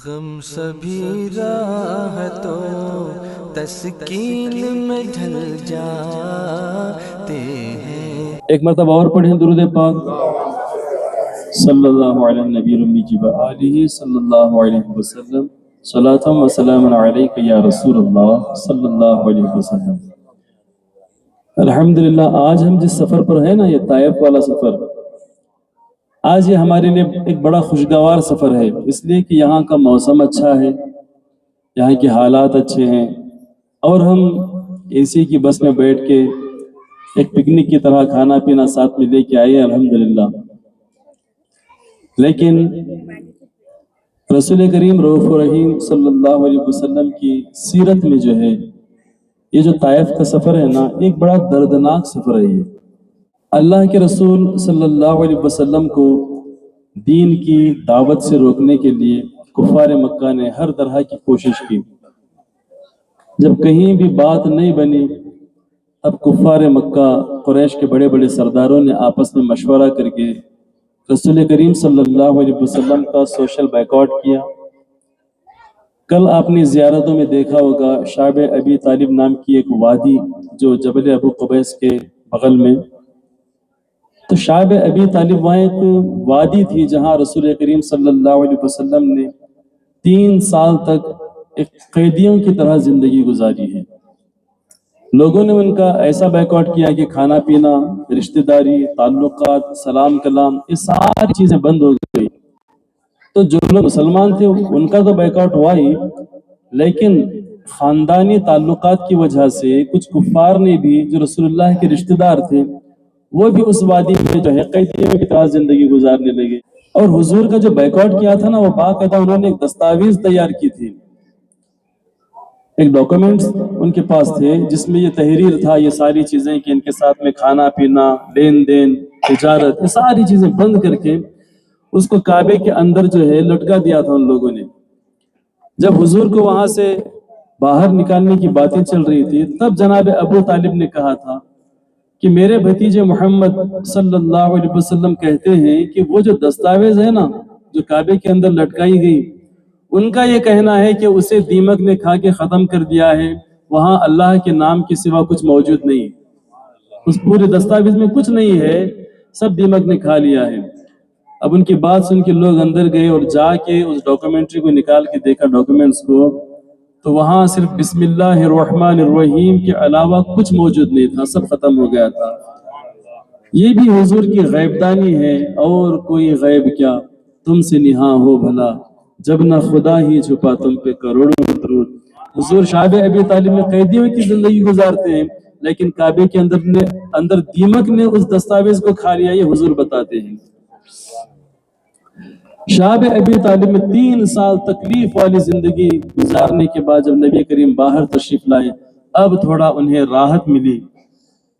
غم سبھی راحتوں تسکین میں ڈھل جاتے ہیں۔ ایک مرتبہ اور پڑھیں درود پاک صلی اللہ علیہ نبی رمی جی آلہ صلی اللہ علیہ وسلم صلاۃ و سلام علیک یا رسول اللہ صلی اللہ علیہ وسلم۔ الحمدللہ آج ہم جس سفر پر ہیں نا، یہ طائف والا سفر، آج یہ ہمارے لیے ایک بڑا خوشگوار سفر ہے، اس لیے کہ یہاں کا موسم اچھا ہے، یہاں کے حالات اچھے ہیں، اور ہم اے سی کی بس میں بیٹھ کے ایک پکنک کی طرح کھانا پینا ساتھ میں لے کے آئے ہیں الحمدللہ۔ لیکن رسول کریم رؤوف الرحیم صلی اللہ علیہ وسلم کی سیرت میں جو ہے، یہ جو طائف کا سفر ہے نا، ایک بڑا دردناک سفر ہے۔ یہ اللہ کے رسول صلی اللہ علیہ وسلم کو دین کی دعوت سے روکنے کے لیے کفار مکہ نے ہر طرح کی کوشش کی۔ جب کہیں بھی بات نہیں بنی، اب کفار مکہ قریش کے بڑے بڑے سرداروں نے آپس میں مشورہ کر کے رسول کریم صلی اللہ علیہ وسلم کا سوشل بائیکاٹ کیا۔ کل آپ نے زیارتوں میں دیکھا ہوگا شعب ابی طالب نام کی ایک وادی جو جبل ابو قبیس کے بغل میں، تو شعب ابی طالب وہاں ایک وادی تھی جہاں رسول کریم صلی اللہ علیہ وسلم نے 3 سال تک ایک قیدیوں کی طرح زندگی گزاری ہے۔ لوگوں نے ان کا ایسا بیکاٹ کیا کہ کھانا پینا، رشتہ داری، تعلقات، سلام کلام، یہ ساری چیزیں بند ہو گئی۔ تو جو لوگ مسلمان تھے ان کا تو بیکاٹ ہوا ہی، لیکن خاندانی تعلقات کی وجہ سے کچھ کفار نے بھی، جو رسول اللہ کے رشتہ دار تھے، وہ بھی اس وادی میں جو ہے قیدیوں کی طرح زندگی گزارنے لگے۔ اور حضور کا جو بیکاٹ کیا تھا نا، وہ باقاعدہ انہوں نے ایک دستاویز تیار کی تھی، ایک ڈاکومنٹس ان کے پاس تھے جس میں یہ تحریر تھا، یہ ساری چیزیں کہ ان کے ساتھ میں کھانا پینا، لین دین، تجارت، یہ ساری چیزیں بند کر کے اس کو کعبے کے اندر جو ہے لٹکا دیا تھا ان لوگوں نے۔ جب حضور کو وہاں سے باہر نکالنے کی باتیں چل رہی تھی، تب جناب ابو طالب نے کہا تھا کہ میرے بھتیجے محمد صلی اللہ علیہ وسلم کہتے ہیں کہ وہ جو دستاویز ہے نا، جو کعبے کے اندر لٹکائی گئی، ان کا یہ کہنا ہے کہ اسے دیمک نے کھا کے ختم کر دیا ہے، وہاں اللہ کے نام کے سوا کچھ موجود نہیں، اس پورے دستاویز میں کچھ نہیں ہے، سب دیمک نے کھا لیا ہے۔ اب ان کی بات سن کے لوگ اندر گئے اور جا کے اس ڈاکومنٹری کو نکال کے دیکھا، ڈاکومنٹس کو، تو وہاں صرف بسم اللہ الرحمن الرحیم کے علاوہ کچھ موجود نہیں تھا، سب ختم ہو گیا تھا۔ یہ بھی حضور کی غیبدانی ہے، اور کوئی غیب کیا تم سے نہاں ہو بھلا، جب نہ خدا ہی چھپا تم پہ کروڑوں درود۔ حضور شعب ابی طالب میں قیدیوں کی زندگی گزارتے ہیں، لیکن کعبے کے اندر دیمک نے اس دستاویز کو کھا لیا، یہ حضور بتاتے ہیں۔ شعب ابی طالب میں 3 سال تکلیف والی زندگی گزارنے کے بعد جب نبی کریم باہر تشریف لائے، اب تھوڑا انہیں راحت ملی۔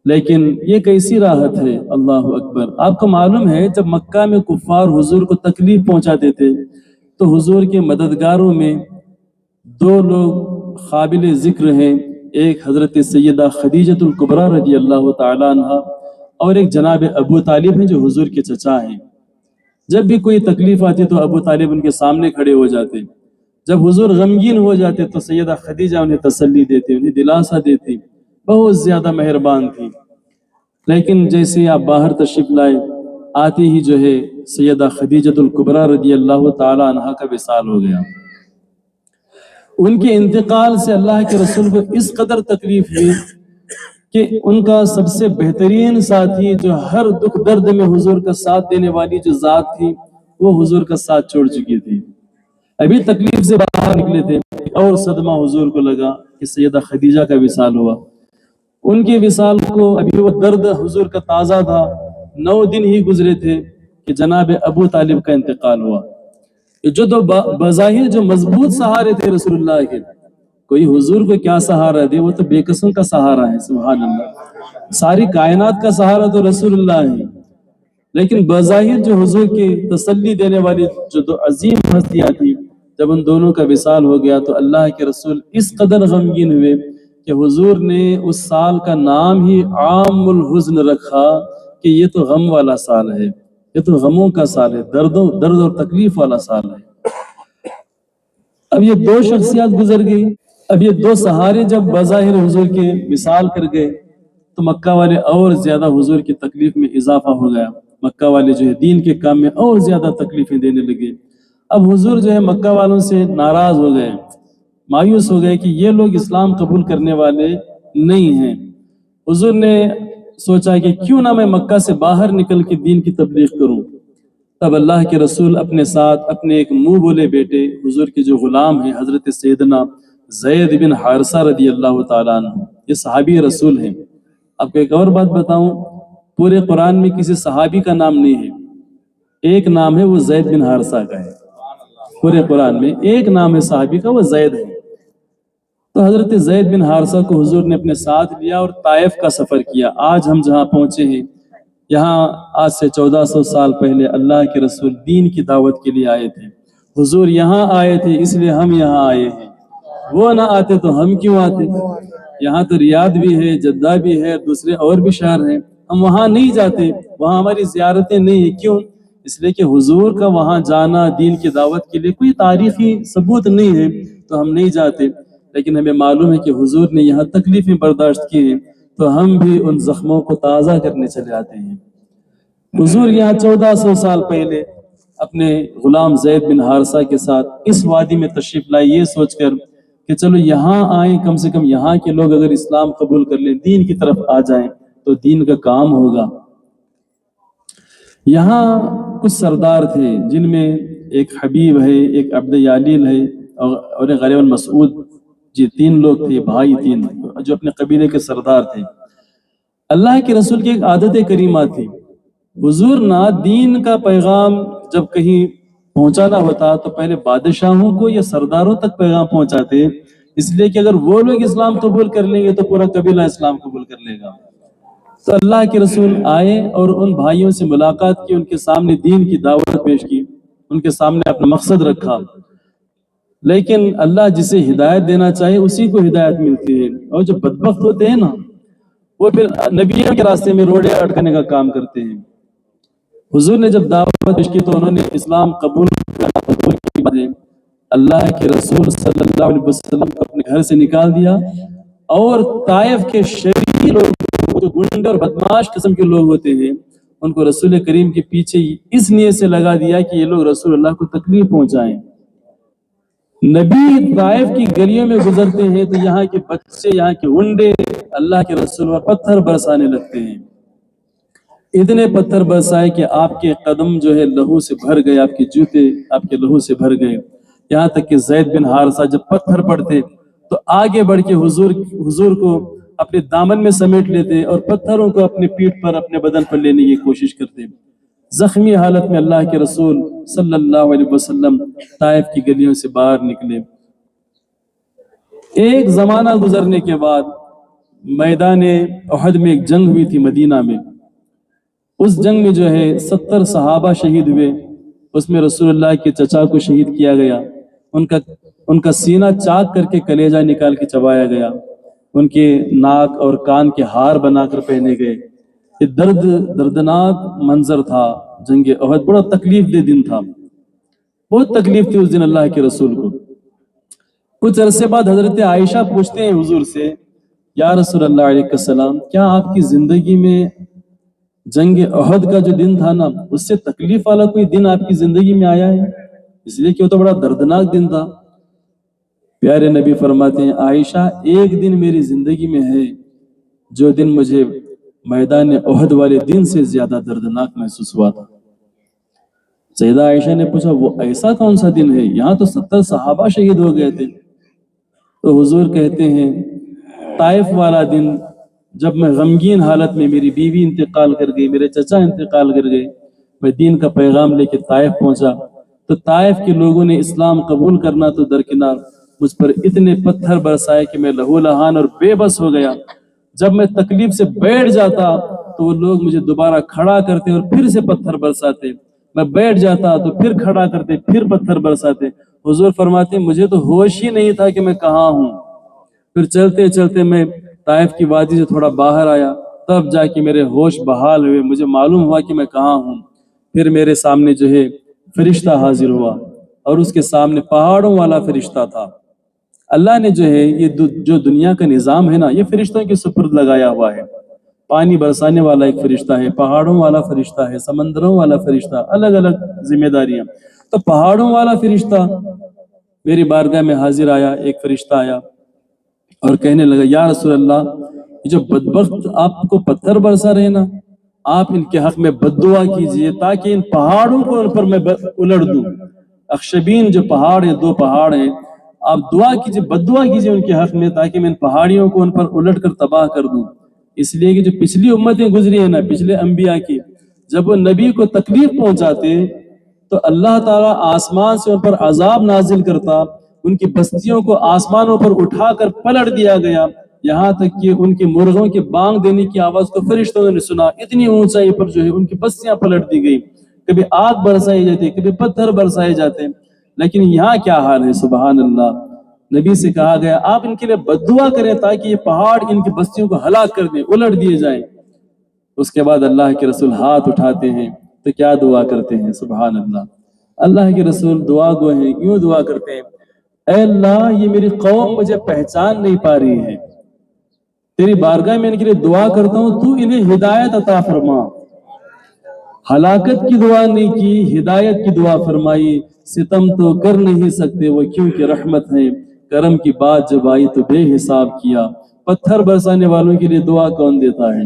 لیکن یہ کیسی راحت ہے؟ اللہ اکبر! آپ کو معلوم ہے جب مکہ میں کفار حضور کو تکلیف پہنچاتے تھے تو حضور کے مددگاروں میں 2 لوگ قابل ذکر ہیں، ایک حضرت سیدہ خدیجہ الکبریٰ رضی اللہ تعالی عنہ، اور ایک جناب ابو طالب ہیں جو حضور کے چچا ہیں۔ جب بھی کوئی تکلیف آتی تو ابو طالب ان کے سامنے کھڑے ہو جاتے، جب حضور غمگین ہو جاتے تو سیدہ خدیجہ انہیں تسلی دیتی، انہیں دلاسا دیتی، بہت زیادہ مہربان تھی۔ لیکن جیسے آپ باہر تشریف لائے، آتے ہی جو ہے سیدہ خدیجہ الکبریٰ رضی اللہ تعالی عنہ کا وصال ہو گیا۔ ان کے انتقال سے اللہ کے رسول کو اس قدر تکلیف ہوئی کہ ان کا سب سے بہترین ساتھی، جو ہر دکھ درد میں حضور کا ساتھ دینے والی جو ذات تھی، وہ حضور کا ساتھ چھوڑ چکی تھی، ابھی تکلیف سے باہر نکلے تھے، اور صدمہ حضور کو لگا کہ سیدہ خدیجہ کا وصال ہوا۔ ان کے وصال کو ابھی وہ درد حضور کا تازہ تھا، 9 دن ہی گزرے تھے کہ جناب ابو طالب کا انتقال ہوا۔ جو تو بظاہر جو مضبوط سہارے تھے رسول اللہ کے، کوئی حضور کو کیا سہارا دے، وہ تو بے قسم کا سہارا ہے، سبحان اللہ، ساری کائنات کا سہارا تو رسول اللہ ہے، لیکن بظاہر جو حضور کی تسلی دینے والی جو 2 عظیم ہستیاں تھیں، جب ان دونوں کا وصال ہو گیا تو اللہ کے رسول اس قدر غمگین ہوئے کہ حضور نے اس سال کا نام ہی عام الحزن رکھا کہ یہ تو غم والا سال ہے، یہ تو غموں کا سال ہے، درد اور تکلیف والا سال ہے۔ اب یہ دو شخصیات گزر گئی. اب یہ دو سہارے جب بظاہر حضور کے مثال کر گئے تو مکہ والے اور زیادہ حضور کی تکلیف میں اضافہ ہو گیا. مکہ والے جو ہے دین کے کام میں اور زیادہ تکلیفیں دینے لگے. اب حضور جو ہے مکہ والوں سے ناراض ہو گئے, مایوس ہو گئے کہ یہ لوگ اسلام قبول کرنے والے نہیں ہیں. حضور نے سوچا کہ کیوں نہ میں مکہ سے باہر نکل کے دین کی تبلیغ کروں. تب اللہ کے رسول اپنے ساتھ اپنے ایک منہ بولے بیٹے حضور کے جو غلام ہیں حضرت سیدنا زید بن حارثہ رضی اللہ تعالیٰ عنہ, یہ صحابی رسول ہیں. آپ کو ایک اور بات بتاؤں, پورے قرآن میں کسی صحابی کا نام نہیں ہے, ایک نام ہے وہ زید بن حارثہ کا ہے. پورے قرآن میں ایک نام ہے صحابی کا, وہ زید ہے. تو حضرت زید بن حارثہ کو حضور نے اپنے ساتھ لیا اور طائف کا سفر کیا. آج ہم جہاں پہنچے ہیں یہاں آج سے 1400 سال پہلے اللہ کے رسول دین کی دعوت کے لیے آئے تھے. حضور یہاں آئے تھے اس لیے ہم یہاں آئے ہیں, وہ نہ آتے تو ہم کیوں آتے. یہاں تو ریاض بھی ہے, جدہ بھی ہے, دوسرے اور بھی شہر ہیں, ہم وہاں نہیں جاتے, وہاں ہماری زیارتیں نہیں ہیں. کیوں؟ اس لیے کہ حضور کا وہاں جانا دین کی دعوت کے لیے کوئی تاریخی ثبوت نہیں ہے تو ہم نہیں جاتے. لیکن ہمیں معلوم ہے کہ حضور نے یہاں تکلیفیں برداشت کی ہیں تو ہم بھی ان زخموں کو تازہ کرنے چلے آتے ہیں. حضور یہاں 1400 سال پہلے اپنے غلام زید بن حارثہ کے ساتھ اس وادی میں تشریف لائے, یہ سوچ کر کہ چلو یہاں آئیں, کم سے کم یہاں کے لوگ اگر اسلام قبول کر لیں, دین کی طرف آ جائیں تو دین کا کام ہوگا. یہاں کچھ سردار تھے جن میں ایک حبیب ہے, ایک عبد یالیل ہے اور ایک غریب المسعود, جی 3 لوگ تھے بھائی, 3 جو اپنے قبیلے کے سردار تھے. اللہ کے رسول کی ایک عادت کریمہ تھی, حضور نہ دین کا پیغام جب کہیں پہنچانا ہوتا تو پہلے بادشاہوں کو یا سرداروں تک پیغام پہنچاتے, اس لیے کہ اگر وہ لوگ اسلام قبول کر لیں گے تو پورا قبیلہ اسلام قبول کر لے گا. تو اللہ کے رسول آئے اور ان بھائیوں سے ملاقات کی, ان کے سامنے دین کی دعوت پیش کی, ان کے سامنے اپنا مقصد رکھا. لیکن اللہ جسے ہدایت دینا چاہے اسی کو ہدایت ملتی ہے, اور جو بدبخت ہوتے ہیں نا وہ پھر نبیوں کے راستے میں روڑے اٹکنے کا کام کرتے ہیں. حضور نے جب دعوت پیش کی تو انہوں نے اسلام قبول کیا. اللہ کے رسول صلی اللہ علیہ وسلم کو اپنے گھر سے نکال دیا اور طائف کے شریعی لوگ جو گنڈے اور بدماش قسم کے لوگ ہوتے ہیں ان کو رسول کریم کے پیچھے اس نیت سے لگا دیا کہ یہ لوگ رسول اللہ کو تکلیف پہنچائیں. نبی طائف کی گلیوں میں گزرتے ہیں تو یہاں کے بچے, یہاں کے گنڈے اللہ کے رسول پر پتھر برسانے لگتے ہیں. اتنے پتھر برسائے کہ آپ کے قدم جو ہے لہو سے بھر گئے, آپ کے جوتے آپ کے لہو سے بھر گئے. یہاں تک کہ زید بن حارثہ جب پتھر پڑتے تو آگے بڑھ کے حضور کو اپنے دامن میں سمیٹ لیتے اور پتھروں کو اپنے پیٹھ پر, اپنے بدن پر لینے کی کوشش کرتے. زخمی حالت میں اللہ کے رسول صلی اللہ علیہ وسلم طائف کی گلیوں سے باہر نکلے. ایک زمانہ گزرنے کے بعد میدان احد میں ایک جنگ ہوئی تھی مدینہ میں. اس جنگ میں جو ہے 70 صحابہ شہید ہوئے. اس میں رسول اللہ کے چچا کو شہید کیا گیا, ان کا سینہ چاک کر کے کلیجہ نکال کے چبایا گیا, ان کے ناک اور کان کے ہار بنا کر پہنے گئے. یہ دردناک منظر تھا جنگ احد, بڑا تکلیف دہ دن تھا, بہت تکلیف تھی اس دن اللہ کے رسول کو. کچھ عرصے بعد حضرت عائشہ پوچھتے ہیں حضور سے, یا رسول اللہ علیہ السلام, کیا آپ کی زندگی میں جنگ احد کا جو دن تھا نا اس سے تکلیف والا کوئی دن آپ کی زندگی میں آیا ہے؟ اس لیے کہ وہ تو بڑا دردناک دن تھا. پیارے نبی فرماتے ہیں, عائشہ ایک دن میری زندگی میں ہے جو دن مجھے میدان احد والے دن سے زیادہ دردناک محسوس ہوا تھا. سیدہ عائشہ نے پوچھا, وہ ایسا کون سا دن ہے؟ یہاں تو 70 صحابہ شہید ہو گئے تھے. تو حضور کہتے ہیں, طائف والا دن جب میں غمگین حالت میں, میری بیوی انتقال کر گئی, میرے چچا انتقال کر گئے, میں دین کا پیغام لے کے طائف پہنچا تو طائف کے لوگوں نے اسلام قبول کرنا تو درکنار, مجھ پر اتنے پتھر برسائے کہ میں لہو لہان اور بے بس ہو گیا. جب میں تکلیف سے بیٹھ جاتا تو وہ لوگ مجھے دوبارہ کھڑا کرتے اور پھر سے پتھر برساتے, میں بیٹھ جاتا تو پھر کھڑا کرتے, پھر پتھر برساتے. حضور فرماتے ہیں, مجھے تو ہوش ہی نہیں تھا کہ میں کہاں ہوں. پھر چلتے چلتے میں طائف کی وادی سے تھوڑا باہر آیا, تب جا کے میرے ہوش بحال ہوئے, مجھے معلوم ہوا کہ میں کہاں ہوں. پھر میرے سامنے جو ہے فرشتہ حاضر ہوا, اور اس کے سامنے پہاڑوں والا فرشتہ تھا۔ اللہ نے جو ہے یہ جو دنیا کا نظام ہے نا، یہ فرشتوں کے سپرد لگایا ہوا ہے۔ پانی برسانے والا ایک فرشتہ ہے، پہاڑوں والا فرشتہ ہے، سمندروں والا فرشتہ، الگ الگ ذمہ داریاں۔ تو پہاڑوں والا فرشتہ میری بارگاہ میں حاضر آیا، ایک فرشتہ آیا اور کہنے لگا یا رسول اللہ، یہ جو بدبخت آپ کو پتھر برسا رہے نا، آپ ان کے حق میں بد دعا کیجئے تاکہ ان پہاڑوں کو ان پر میں الٹ دوں۔ اخشبین جو پہاڑ ہیں، 2 پہاڑ ہیں، آپ دعا کیجئے، بد دعا کیجئے ان کے حق میں تاکہ میں ان پہاڑیوں کو ان پر الٹ کر تباہ کر دوں۔ اس لیے کہ جو پچھلی امتیں گزری ہیں نا، پچھلے انبیاء کی، جب وہ نبی کو تکلیف پہنچاتے تو اللہ تعالیٰ آسمان سے ان پر عذاب نازل کرتا، ان کی بستیوں کو آسمانوں پر اٹھا کر پلٹ دیا گیا، یہاں تک کہ ان کے مرغوں کے بانگ دینے کی آواز کو فرشتوں نے سنا، اتنی اونچائی پر جو ہے ان کی بستیاں پلٹ دی گئی، کبھی آگ برسائی جاتی، کبھی پتھر برسائے جاتے۔ لیکن یہاں کیا حال ہے، سبحان اللہ، نبی سے کہا گیا آپ ان کے لیے بد دعا کریں تاکہ یہ پہاڑ ان کی بستیوں کو ہلاک کر دیں، الٹ دیے جائیں۔ اس کے بعد اللہ کے رسول ہاتھ اٹھاتے ہیں تو کیا دعا کرتے ہیں، سبحان اللہ، اللہ کے رسول دعا گو ہیں، یوں دعا کرتے ہیں، اے اللہ یہ میری قوم مجھے پہچان نہیں پا رہی ہے، تیری بارگاہ میں ان کے لیے دعا کرتا ہوں، تو انہیں ہدایت عطا فرما۔ ہلاکت کی دعا نہیں کی، ہدایت کی دعا فرمائی۔ ستم تو کر نہیں سکتے وہ کیونکہ رحمت ہے، کرم کی بات جب آئی تو بے حساب کیا۔ پتھر برسانے والوں کے لیے دعا کون دیتا ہے؟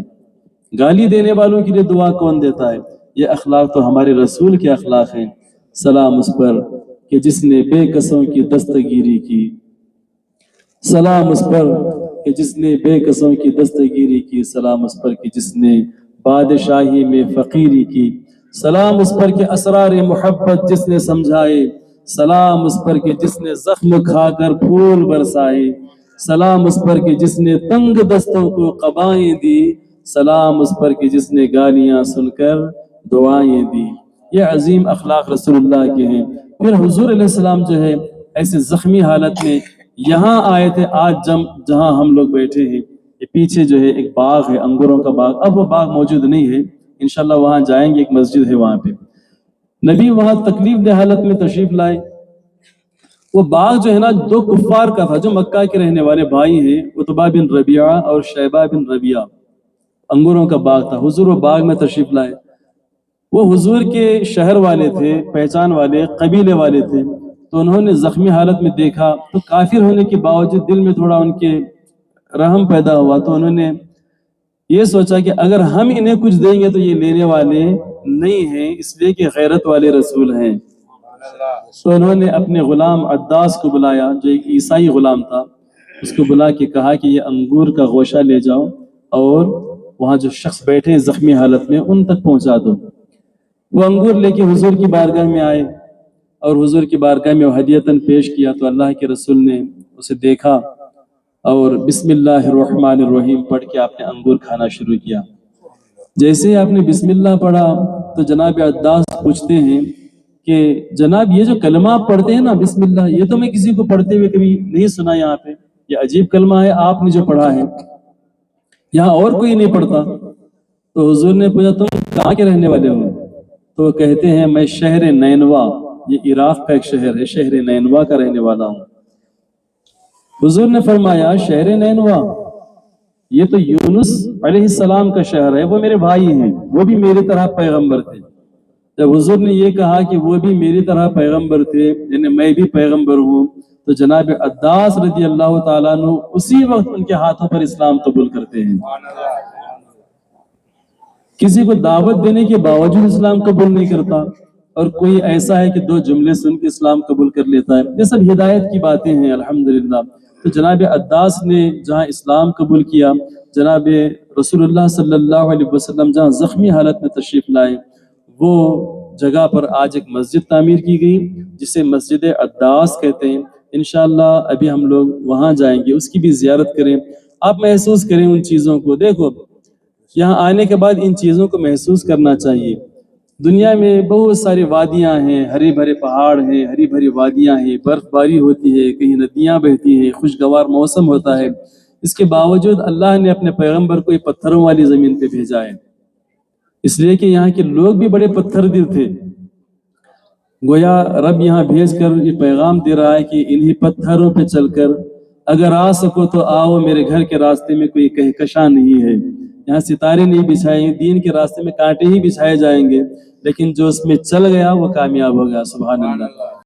گالی دینے والوں کے لیے دعا کون دیتا ہے؟ یہ اخلاق تو ہمارے رسول کے اخلاق ہیں۔ سلام اس پر کہ جس نے بے قصوں کی دستگیری کی، سلام اس پر کہ جس نے بے قصوں کی دستگیری کی، سلام اس پر کہ جس نے بادشاہی میں فقیری کی، سلام اس پر کہ اسرار محبت جس نے سمجھائے، سلام اس پر کہ جس نے زخم کھا کر پھول برسائے، سلام اس پر کہ جس نے تنگ دستوں کو قبائیں دی، سلام اس پر کہ جس نے گالیاں سن کر دعائیں دی۔ یہ عظیم اخلاق رسول اللہ کے ہیں۔ پھر حضور علیہ السلام جو ہے ایسے زخمی حالت میں یہاں آئے تھے، آج جہاں ہم لوگ بیٹھے ہیں، یہ پیچھے جو ہے ایک باغ ہے، انگوروں کا باغ، اب وہ باغ موجود نہیں ہے، انشاءاللہ وہاں جائیں گے، ایک مسجد ہے وہاں پہ۔ نبی وہاں تکلیف دہ حالت میں تشریف لائے۔ وہ باغ جو ہے نا 2 کفار کا تھا جو مکہ کے رہنے والے بھائی ہیں، عتبہ بن ربیعہ اور شیبہ بن ربیعہ، انگوروں کا باغ تھا۔ حضور وہ باغ میں تشریف لائے، وہ حضور کے شہر والے تھے، پہچان والے، قبیلے والے تھے، تو انہوں نے زخمی حالت میں دیکھا تو کافر ہونے کے باوجود دل میں تھوڑا ان کے رحم پیدا ہوا، تو انہوں نے یہ سوچا کہ اگر ہم انہیں کچھ دیں گے تو یہ لینے والے نہیں ہیں، اس لیے کہ غیرت والے رسول ہیں۔ تو انہوں نے اپنے غلام عداس کو بلایا جو ایک عیسائی غلام تھا، اس کو بلا کے کہا کہ یہ انگور کا گوشہ لے جاؤ اور وہاں جو شخص بیٹھے ہیں زخمی حالت میں ان تک پہنچا دو۔ وہ انگور لے کے حضور کی بارگاہ میں آئے اور حضور کی بارگاہ میں وہ ہدیتاً پیش کیا، تو اللہ کے رسول نے اسے دیکھا اور بسم اللہ الرحمن الرحیم پڑھ کے آپ نے انگور کھانا شروع کیا۔ جیسے ہی آپ نے بسم اللہ پڑھا تو جناب عداس پوچھتے ہیں کہ جناب یہ جو کلمہ آپ پڑھتے ہیں نا بسم اللہ، یہ تو میں کسی کو پڑھتے ہوئے کبھی نہیں سنا، یہاں پہ یہ عجیب کلمہ ہے، آپ نے جو پڑھا ہے یہاں اور کوئی نہیں پڑھتا۔ تو حضور نے پوچھا تم کہاں کے رہنے والے ہو؟ تو وہ کہتے ہیں میں شہر نینوا، یہ عراق کا ایک شہر ہے، شہر نینوا کا رہنے والا ہوں۔ حضور نے فرمایا شہر نینوا یہ تو یونس علیہ السلام کا شہر ہے، وہ میرے بھائی ہیں، وہ بھی میری طرح پیغمبر تھے۔ جب حضور نے یہ کہا کہ وہ بھی میری طرح پیغمبر تھے، یعنی میں بھی پیغمبر ہوں، تو جناب عداس رضی اللہ تعالیٰ عنہ اسی وقت ان کے ہاتھوں پر اسلام قبول کرتے ہیں۔ کسی کو دعوت دینے کے باوجود اسلام قبول نہیں کرتا، اور کوئی ایسا ہے کہ 2 جملے سن کے اسلام قبول کر لیتا ہے۔ یہ سب ہدایت کی باتیں ہیں الحمدللہ۔ تو جناب عداس نے جہاں اسلام قبول کیا، جناب رسول اللہ صلی اللہ علیہ وسلم جہاں زخمی حالت میں تشریف لائے، وہ جگہ پر آج ایک مسجد تعمیر کی گئی جسے مسجد عداس کہتے ہیں۔ انشاءاللہ ابھی ہم لوگ وہاں جائیں گے، اس کی بھی زیارت کریں، آپ محسوس کریں ان چیزوں کو۔ دیکھو یہاں آنے کے بعد ان چیزوں کو محسوس کرنا چاہیے۔ دنیا میں بہت ساری وادیاں ہیں، ہرے بھرے پہاڑ ہیں، ہری بھری وادیاں ہیں، برف باری ہوتی ہے، کہیں ندیاں بہتی ہیں، خوشگوار موسم ہوتا ہے، اس کے باوجود اللہ نے اپنے پیغمبر کو یہ پتھروں والی زمین پہ بھیجا ہے، اس لیے کہ یہاں کے لوگ بھی بڑے پتھر دل تھے۔ گویا رب یہاں بھیج کر یہ پیغام دے رہا ہے کہ انہی پتھروں پہ چل کر اگر آ سکو تو آؤ، میرے گھر کے راستے میں کوئی کہکشاں نہیں ہے، یہاں ستارے نہیں بچھائے، دین کے راستے میں کانٹے ہی بچھائے جائیں گے، لیکن جو اس میں چل گیا وہ کامیاب ہو گیا۔ سبحان اللہ۔